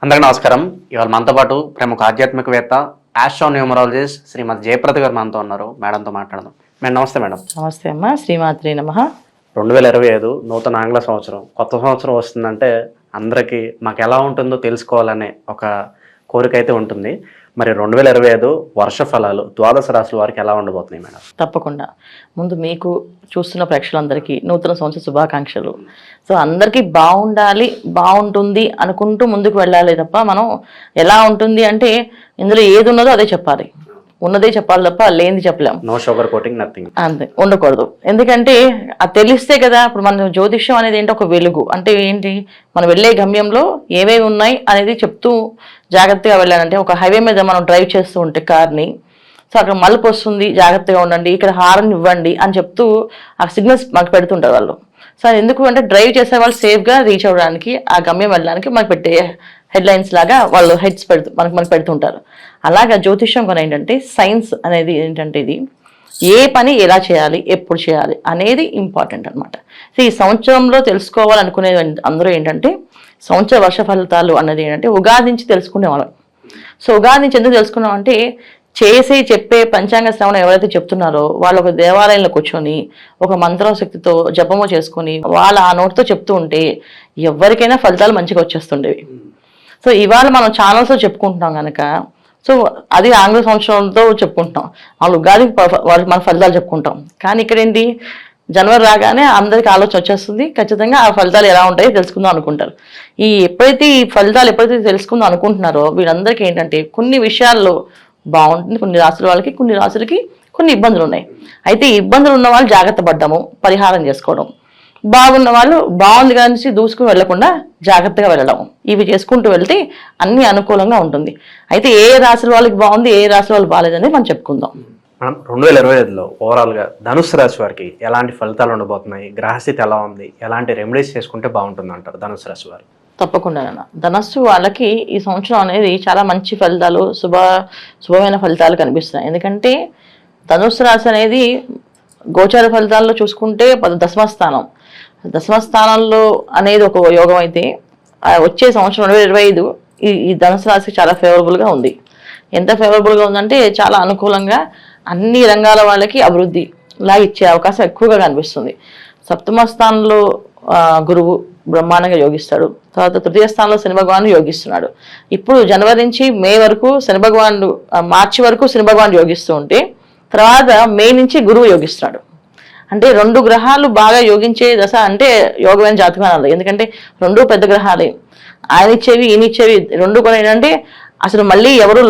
అందరికీ నమస్కారం. ఇవాళ మనతో పాటు ప్రముఖ ఆధ్యాత్మికవేత్త ఆస్ట్రో న్యూమరాలజిస్ట్ శ్రీమతి జయప్రద గారు మనతో ఉన్నారు. మేడంతో మాట్లాడదాం. మేడం నమస్తే. మేడం నమస్తే అమ్మా. శ్రీమాత్రి నమః. 2025 నూతన ఆంగ్ల సంవత్సరం, కొత్త సంవత్సరం వస్తుందంటే అందరికీ మాకు ఎలా ఉంటుందో తెలుసుకోవాలనే ఒక కోరిక అయితే ఉంటుంది. మరి 2025 వర్ష ఫలాలు ద్వాదశ రాశుల వారికి ఎలా ఉండబోతున్నాయి మేడం? తప్పకుండా. ముందు మీకు చూస్తున్న ప్రేక్షకులందరికీ నూతన సంవత్సర శుభాకాంక్షలు. సో అందరికీ బాగుండాలి, బాగుంటుంది అనుకుంటూ ముందుకు వెళ్ళాలి తప్ప మనం ఎలా ఉంటుంది అంటే ఇందులో ఏది ఉన్నదో అదే చెప్పాలి, ఉన్నదే చెప్పాలి తప్ప లేనిది చెప్పలేం. No sugar coating, nothing. అంతే, ఉండకూడదు. ఎందుకంటే అది తెలిస్తే కదా. ఇప్పుడు మన జ్యోతిష్యం అనేది ఏంటి, ఒక వెలుగు. అంటే ఏంటి, మనం వెళ్ళే గమ్యంలో ఏవేవి ఉన్నాయి అనేది చెప్తూ జాగ్రత్తగా వెళ్ళాలంటే, ఒక హైవే మీద మనం డ్రైవ్ చేస్తూ ఉంటే కార్ని, సో అక్కడ మలుపు వస్తుంది, జాగ్రత్తగా ఉండండి, ఇక్కడ హార్న్ ఇవ్వండి అని చెప్తూ ఆ సిగ్నల్స్ మనకు పెడుతుంటారు వాళ్ళు. సో ఎందుకు అంటే డ్రైవ్ చేసే వాళ్ళు సేఫ్గా రీచ్ అవ్వడానికి, ఆ గమ్యం వెళ్ళడానికి మనకు పెట్టే హెడ్లైన్స్ లాగా వాళ్ళు హెడ్స్ మనకు పెడుతుంటారు. అలాగా జ్యోతిష్యం కూడా ఏంటంటే సైన్స్ అనేది ఏంటంటే ఇది ఏ పని ఎలా చేయాలి, ఎప్పుడు చేయాలి అనేది ఇంపార్టెంట్ అనమాట. సో ఈ సంవత్సరంలో తెలుసుకోవాలనుకునేది అందరూ ఏంటంటే సంవత్సర వర్ష ఫలితాలు అన్నది ఏంటంటే ఉగాది నుంచి తెలుసుకునేవాళ్ళం. సో ఉగాది నుంచి ఎందుకు తెలుసుకున్నాం అంటే చెప్పే పంచాంగ శ్రవణం ఎవరైతే చెప్తున్నారో వాళ్ళు ఒక దేవాలయంలో కూర్చొని ఒక మంత్రశక్తితో జపము చేసుకొని వాళ్ళ ఆ నోటితో చెప్తూ ఉంటే ఎవరికైనా ఫలితాలు మంచిగా వచ్చేస్తుండేవి. సో ఇవాళ మనం ఛానల్స్లో చెప్పుకుంటున్నాం కనుక, సో అది ఆంగ్ల సంవత్సరంతో చెప్పుకుంటాం, వాళ్ళు ఉగాదికి మన ఫలితాలు చెప్పుకుంటాం. కానీ ఇక్కడ ఏంటి, జనవరి రాగానే అందరికి ఆలోచన వచ్చేస్తుంది, ఖచ్చితంగా ఆ ఫలితాలు ఎలా ఉంటాయో తెలుసుకుందాం అనుకుంటారు. ఎప్పుడైతే ఈ ఫలితాలు తెలుసుకుందాం అనుకుంటున్నారో వీళ్ళందరికీ ఏంటంటే కొన్ని విషయాల్లో బాగుంటుంది, కొన్ని రాసుల వాళ్ళకి, కొన్ని రాసులకి కొన్ని ఇబ్బందులు ఉన్నాయి. అయితే ఈ ఇబ్బందులు ఉన్న వాళ్ళు జాగ్రత్త పడ్డాము, పరిహారం చేసుకోవడం, బాగున్న వాళ్ళు బాగుంది కానీ దూసుకుని వెళ్లకుండా జాగ్రత్తగా వెళ్ళడం, ఇవి చేసుకుంటూ వెళ్తే అన్ని అనుకూలంగా ఉంటుంది. అయితే ఏ రాశుల వాళ్ళకి బాగుంది, ఏ రాశుల వాళ్ళు బాగాలేదని మనం చెప్పుకుందాం. మనం 2025లో ఓవరాల్గా ధనుసు రాశి వారికి ఎలాంటి ఫలితాలు ఉండబోతున్నాయి, గ్రహస్థితి ఎలా ఉంది, ఎలాంటి రెమెడీస్ చేసుకుంటే బాగుంటుంది అంటారు ధనుసు రాశి వారు? తప్పకుండా. ధనస్సు వాళ్ళకి ఈ సంవత్సరం అనేది చాలా మంచి ఫలితాలు, శుభమైన ఫలితాలు కనిపిస్తున్నాయి. ఎందుకంటే ధనుస్సు రాశి అనేది గోచార ఫలితాల్లో చూసుకుంటే దశమ స్థానంలో అనేది ఒక యోగం అయితే వచ్చే సంవత్సరం 2025 ఈ ధనుసు రాశికి చాలా ఫేవరబుల్గా ఉంది. ఎంత ఫేవరబుల్గా ఉందంటే చాలా అనుకూలంగా అన్ని రంగాల వాళ్ళకి అభివృద్ధిలా ఇచ్చే అవకాశం ఎక్కువగా కనిపిస్తుంది. సప్తమ స్థానంలో గురువు బ్రహ్మాండంగా యోగిస్తాడు. తర్వాత తృతీయ స్థానంలో శని భగవానుడు యోగిస్తున్నాడు. ఇప్పుడు జనవరి నుంచి మే వరకు శని భగవానుడు, మార్చి వరకు శని భగవానుడు యోగిస్తూ ఉంటే తర్వాత మే నుంచి గురువు యోగిస్తున్నాడు. అంటే రెండు గ్రహాలు బాగా యోగించే దశ అంటే యోగమైన జాతకం అనాలి. ఎందుకంటే రెండు పెద్ద గ్రహాలే, ఆయన ఇచ్చేవి ఈయన ఇచ్చేవి రెండు కూడా ఏంటంటే అసలు మళ్ళీ ఎవరు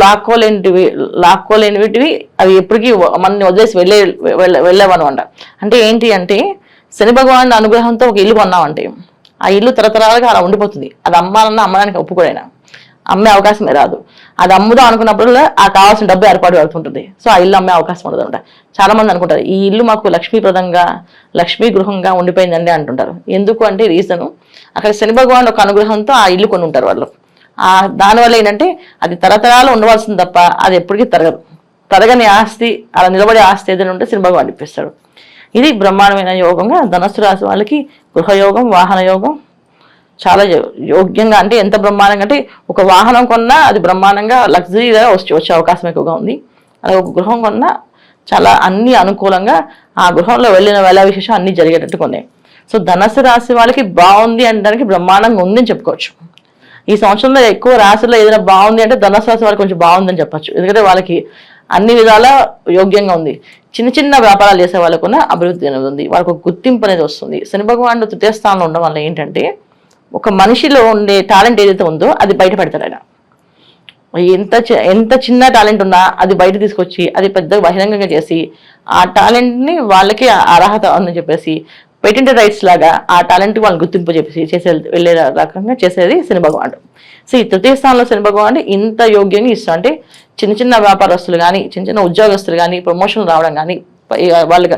లాక్కోలేనివిటివి, అవి ఎప్పటికీ మనని వదిలేసి వెళ్ళేవన్నమాట. అంటే ఏంటి అంటే శని భగవానుడి అనుగ్రహంతో ఒక ఇల్లు కొన్నామంటే ఆ ఇల్లు తరతరాలుగా అలా ఉండిపోతుంది. అది అమ్మడానికి ఒప్పుకోడైనా అమ్మే అవకాశమే రాదు. అది అమ్ముదాం అనుకున్నప్పుడు ఆ కావాల్సిన డబ్బు ఏర్పాటు అవుతుంటుంది. సో ఆ ఇల్లు అమ్మే అవకాశం ఉండదు అనమాట. చాలా మంది అనుకుంటారు ఈ ఇల్లు మాకు లక్ష్మీప్రదంగా, లక్ష్మీ గృహంగా ఉండిపోయిందండి అంటుంటారు. ఎందుకు అంటే రీజను అక్కడ శని భగవానుడు ఒక అనుగ్రహంతో ఆ ఇల్లు కొని ఉంటారు వాళ్ళు. దానివల్ల ఏంటంటే అది తరతరాలు ఉండవలసింది తప్ప అది ఎప్పటికీ తరగని ఆస్తి, అలా నిలబడే ఆస్తి ఏదైనా ఉంటే శని భగవానుడు ఇప్పిస్తాడు. ఇది బ్రహ్మాండమైన యోగంగా ధనస్సు రాశి వాళ్ళకి గృహయోగం, వాహన యోగం చాలా యోగ్యంగా. అంటే ఎంత బ్రహ్మాండంగా అంటే ఒక వాహనం కొన్నా అది బ్రహ్మాండంగా లగ్జరీగా వచ్చే అవకాశం ఎక్కువగా ఉంది. అలాగే ఒక గృహం కొన్నా చాలా అన్ని అనుకూలంగా ఆ గృహంలో వెళ్ళిన వేళ విశేషం అన్ని జరిగేటట్టు కొన్నాయి. సో ధనస్సు రాశి వాళ్ళకి బాగుంది అనడానికి బ్రహ్మాండంగా ఉందని చెప్పుకోవచ్చు. ఈ సంవత్సరంలో ఎక్కువ రాశుల్లో ఏదైనా బాగుంది అంటే ధనస్సు రాశి వాళ్ళకి కొంచెం బాగుందని చెప్పచ్చు. ఎందుకంటే వాళ్ళకి అన్ని విధాలా యోగ్యంగా ఉంది. చిన్న చిన్న వ్యాపారాలు చేసే వాళ్ళకున్న అభివృద్ధి అనేది ఉంది, వాళ్ళకు గుర్తింపు అనేది వస్తుంది. శని భగవానుడు తృతీయ స్థానంలో ఉండడం వల్ల ఏంటంటే ఒక మనిషిలో ఉండే టాలెంట్ ఏదైతే ఉందో అది బయట పెడతాడు ఆయన. ఎంత చిన్న టాలెంట్ ఉన్నా అది బయట తీసుకొచ్చి అది పెద్ద బహిరంగంగా చేసి ఆ టాలెంట్ని వాళ్ళకి అర్హత అని చెప్పేసి పేటెంటెడ్ రైట్స్ లాగా ఆ టాలెంట్ వాళ్ళని గుర్తింపు చెప్పేసి వెళ్ళే రకంగా చేసేది శని భగవానుడు. సో ఈ తృతీయ స్థానంలో శని భగవానుడు ఇంత యోగ్యంగా ఇస్తాం. అంటే చిన్న చిన్న వ్యాపారస్తులు కానీ, చిన్న చిన్న ఉద్యోగస్తులు కానీ ప్రమోషన్లు రావడం కానీ, వాళ్ళకి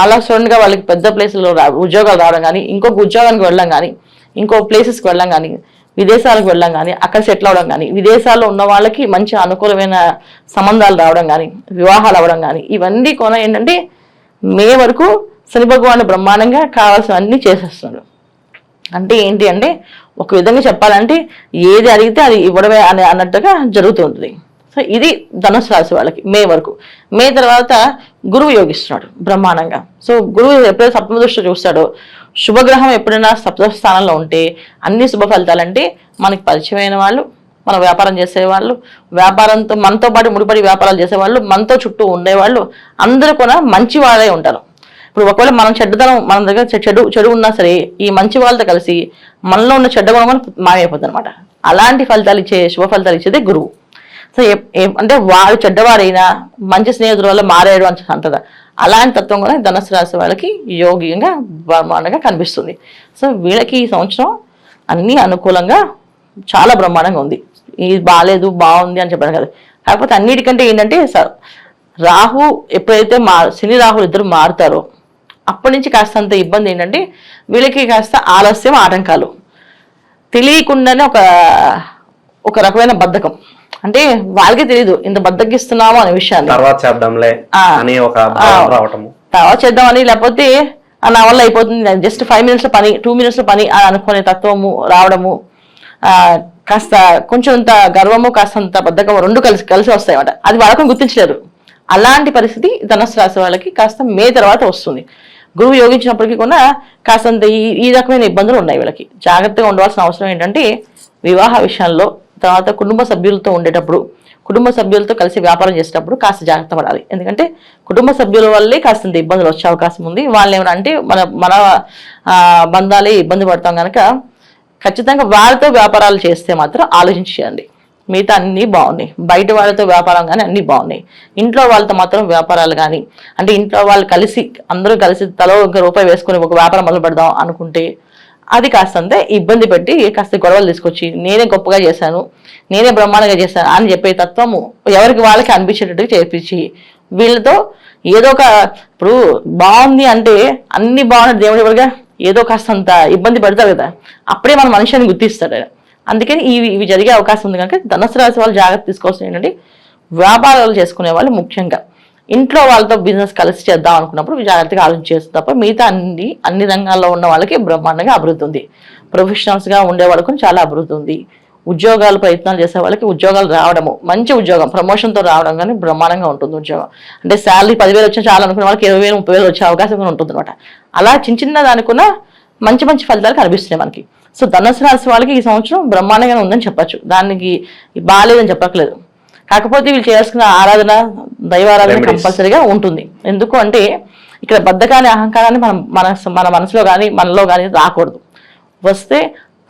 ఆలస్యంగా వాళ్ళకి పెద్ద ప్లేసుల్లో ఉద్యోగాలు రావడం కానీ, ఇంకొక ఉద్యోగానికి వెళ్ళడం కానీ, ఇంకో ప్లేసెస్కి వెళ్ళడం కానీ, విదేశాలకు వెళ్ళడం కానీ, అక్కడ సెటిల్ అవడం కానీ, విదేశాల్లో ఉన్న వాళ్ళకి మంచి అనుకూలమైన సంబంధాలు రావడం కానీ, వివాహాలు అవ్వడం కానీ, ఇవన్నీ కూడా ఏంటంటే మే వరకు శని భగవానుడు బ్రహ్మాండంగా కావాల్సినవన్నీ చేసేస్తున్నాడు. అంటే ఏంటి అంటే ఒక విధంగా చెప్పాలంటే ఏది అడిగితే అది ఇవ్వడమే అన్నట్టుగా జరుగుతుంటుంది. సో ఇది ధనుసు రాశి వాళ్ళకి మే వరకు. మే తర్వాత గురువు యోగిస్తున్నాడు బ్రహ్మాండంగా. సో గురువు ఎప్పుడైతే సప్తమ దృష్టి చూస్తాడో, శుభగ్రహం ఎప్పుడైనా సప్తమ స్థానంలో ఉంటే అన్ని శుభ ఫలితాలంటే మనకి పరిచయమైన వాళ్ళు, మన వ్యాపారం చేసేవాళ్ళు, వ్యాపారంతో మనతో పాటు ముడిపడి వ్యాపారాలు చేసేవాళ్ళు, మనతో చుట్టూ ఉండేవాళ్ళు అందరూ కూడా మంచి వాళ్ళే ఉంటారు. ఇప్పుడు ఒకవేళ మనం చెడ్డతనం మన దగ్గర చెడు ఉన్నా సరే ఈ మంచి వాళ్ళతో కలిసి మనలో ఉన్న చెడ్డ గుణం మాయమైపోతుంది అనమాట. అలాంటి ఫలితాలు ఇచ్చే శుభ ఫలితాలు ఇచ్చేదే గురువు. సో అంటే వాడు చెడ్డవాడైనా మంచి స్నేహితుల వల్ల మారాడు అని అంటారు. అలాంటి తత్వం కూడా ధనుసు రాశి వాళ్ళకి యోగ్యంగా బ్రహ్మాండంగా కనిపిస్తుంది. సో వీళ్ళకి ఈ సంవత్సరం అన్ని అనుకూలంగా చాలా బ్రహ్మాండంగా ఉంది. ఇది బాగాలేదు బాగుంది అని చెప్పాను కదా. కాకపోతే అన్నిటికంటే ఏంటంటే రాహు ఎప్పుడైతే శని రాహులు ఇద్దరు మారుతారో అప్పటి నుంచి కాస్తంత ఇబ్బంది ఏంటంటే వీళ్ళకి కాస్త ఆలస్యం, ఆటంకాలు, తెలియకుండానే ఒక రకమైన బద్ధకం. అంటే వాళ్ళకి తెలియదు ఇంత బద్దకిస్తున్నాము అనే విషయాన్ని, తర్వాత చేద్దాంలే అని ఒక భావం రావటము, తర్వాత చేద్దామని, లేకపోతే నా వల్ల అయిపోతుంది జస్ట్ 5 minutes పని 2 minutes పని అని అనుకునే తత్వము రావడము, కాస్త కొంచెం గర్వము కాస్తంత బద్ధకము రెండు కలిసి వస్తాయి అన్నమాట. అది వాళ్ళకు గుర్తించలేరు. అలాంటి పరిస్థితి ధనుసు రాశి వాళ్ళకి కాస్త మే తర్వాత వస్తుంది. గురువు యోగించినప్పటికీ కూడా కాస్తంత ఈ రకమైన ఇబ్బందులు ఉన్నాయి. వీళ్ళకి జాగ్రత్తగా ఉండవలసిన అవసరం ఏంటంటే వివాహ విషయంలో, తర్వాత కుటుంబ సభ్యులతో ఉండేటప్పుడు, కుటుంబ సభ్యులతో కలిసి వ్యాపారం చేసేటప్పుడు కాస్త జాగ్రత్త పడాలి. ఎందుకంటే కుటుంబ సభ్యుల వల్లే కాస్తంత ఇబ్బందులు వచ్చే అవకాశం ఉంది. వాళ్ళు ఏమైనా అంటే మన బంధాలే ఇబ్బంది పడతాం కనుక ఖచ్చితంగా వాళ్ళతో వ్యాపారాలు చేస్తే మాత్రం ఆలోచించి చేయండి. మిగతా అన్నీ బాగున్నాయి. బయట వాళ్ళతో వ్యాపారం కానీ అన్నీ బాగున్నాయి. ఇంట్లో వాళ్ళతో మాత్రం వ్యాపారాలు కానీ, అంటే ఇంట్లో వాళ్ళు కలిసి అందరూ కలిసి తలో ₹1 వేసుకొని ఒక వ్యాపారం మొదలు పెడదాం అనుకుంటే అది కాస్తంతే ఇబ్బంది పెట్టి కాస్త గొడవలు తీసుకొచ్చి నేనే గొప్పగా చేశాను, నేనే బ్రహ్మాండంగా చేశాను అని చెప్పే తత్వము ఎవరికి వాళ్ళకి అనిపించేటట్టుగా చేపించి వీళ్ళతో ఏదో ఇప్పుడు బాగుంది అంటే అన్ని బాగున్నాయి దేవుడి వరగా ఏదో కాస్తంత ఇబ్బంది పెడతారు కదా, అప్పుడే మన మనిషిని గుర్తిస్తాడు. అందుకని ఇవి జరిగే అవకాశం ఉంది కనుక ధనుసు రాశి వాళ్ళు జాగ్రత్త తీసుకోవాల్సింది ఏంటంటే వ్యాపారాలు చేసుకునే వాళ్ళు ముఖ్యంగా ఇంట్లో వాళ్ళతో బిజినెస్ కలిసి చేద్దాం అనుకున్నప్పుడు జాగ్రత్తగా ఆలోచించేస్తే తప్ప మిగతా అన్ని రంగాల్లో ఉన్న వాళ్ళకి బ్రహ్మాండంగా అభివృద్ధి ఉంది. ప్రొఫెషనల్స్గా ఉండే వాళ్ళకు చాలా అభివృద్ధి ఉంది. ఉద్యోగాలు ప్రయత్నాలు చేసే వాళ్ళకి ఉద్యోగాలు రావడము, మంచి ఉద్యోగం ప్రమోషన్తో రావడం కానీ బ్రహ్మాండంగా ఉంటుంది. ఉద్యోగం అంటే శాలరీ 10,000 వచ్చినా చాలా అనుకునే వాళ్ళకి 20,000 30,000 వచ్చే అవకాశం కూడా ఉంటుంది అనమాట. అలా చిన్న అనుకున్న మంచి ఫలితాలు కనిపిస్తున్నాయి మనకి. సో ధనుసు రాశి వాళ్ళకి ఈ సంవత్సరం బ్రహ్మాండంగా ఉందని చెప్పచ్చు. దానికి బాగాలేదని చెప్పట్లేదు. కాకపోతే వీళ్ళు చేయాల్సిన ఆరాధన, దైవారాధన కంపల్సరీగా ఉంటుంది. ఎందుకు అంటే ఇక్కడ బద్ధకాన్ని, అహంకారాన్ని మన మనసులో కానీ మనలో కానీ రాకూడదు. వస్తే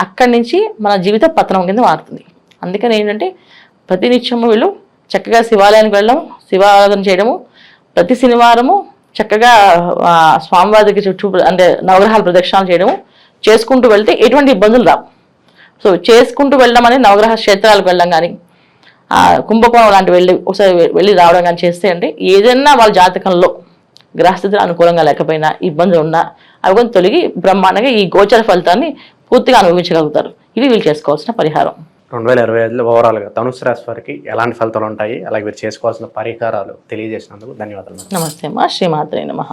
అక్కడి నుంచి మన జీవిత పతనం కింద మారుతుంది. అందుకని ఏంటంటే ప్రతి నిత్యము వీళ్ళు చక్కగా శివాలయానికి వెళ్ళడం, శివారాధన చేయడము, ప్రతి శనివారము చక్కగా స్వామివారికి చుట్టూ అంటే నవగ్రహాల ప్రదక్షిణాలు చేయడము చేసుకుంటూ వెళ్తే ఎటువంటి ఇబ్బందులు రావు. సో చేసుకుంటూ వెళ్ళడం అనేది నవగ్రహ క్షేత్రాలకు వెళ్ళడం కానీ, కుంభకోణం లాంటివి ఒకసారి వెళ్ళి రావడం కానీ చేస్తే అంటే ఏదైనా వాళ్ళ జాతకంలో గ్రహస్థితులు అనుకూలంగా లేకపోయినా ఇబ్బందులు ఉన్నా అవి కొంచెం తొలగి బ్రహ్మాండంగా ఈ గోచర ఫలితాన్ని పూర్తిగా అనుభవించగలుగుతారు. ఇది వీళ్ళు చేసుకోవాల్సిన పరిహారం. 2025లో ఓవరాల్గా ధనుసు రాశి వారికి ఎలాంటి ఫలితాలు ఉంటాయి, అలాగే మీరు చేసుకోవాల్సిన పరిహారాలు తెలియజేసినందుకు ధన్యవాదాలు. నమస్తే అమ్మా. శ్రీమాత్రే నమః.